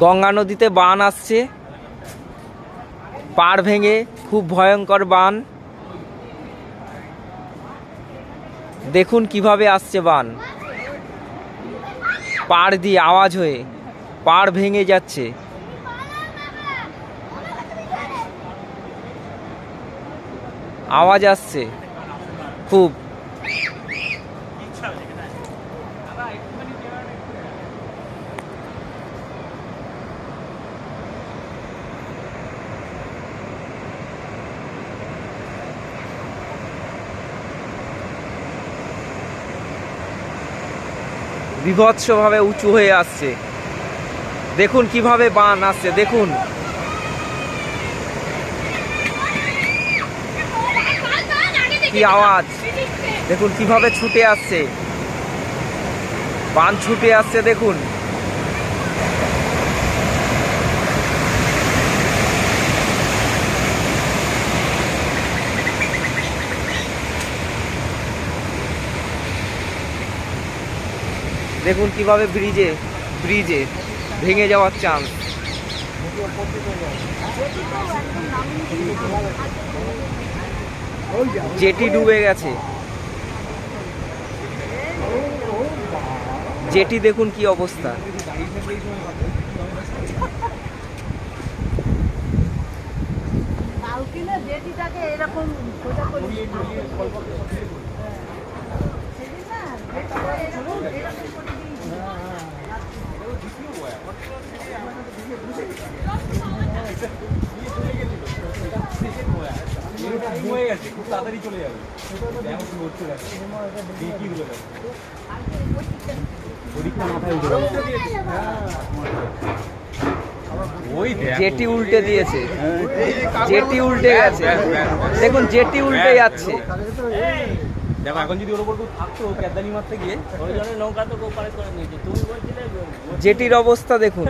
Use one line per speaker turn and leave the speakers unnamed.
গঙ্গা নদীতে বান আসছে, পাড় ভেঙে, খুব ভয়ঙ্কর বান। দেখুন কিভাবে আসছে বান, পাড় দিয়ে আওয়াজ হয়ে পাড় ভেঙে যাচ্ছে। আওয়াজ আসছে খুব। বিভৎসভাবে উঁচু হয়ে আসছে। দেখুন কিভাবে বান আসছে, দেখুন। কি আওয়াজ, দেখুন কিভাবে ছুটে আসছে, বান ছুটে আসছে দেখুন। দেখুন কিভাবে ব্রিজে ভেঙে যাওয়ার চান্স। জেটি ডুবে গেছে, জেটি দেখুন কি অবস্থা।
খুব তাড়াতাড়ি চলে যাবে।
জেটি উল্টে দিয়েছে, জেটি উল্টে গেছে, দেখুন জেটি উল্টে যাচ্ছে।
দেখো এখন যদি ওর উপর থাকতো ক্যাদানি মারতে গিয়ে ওই জন্য নৌকা তো কোপারে করে নিয়েছে। তুমি বলছিলে
জেটির অবস্থা দেখুন।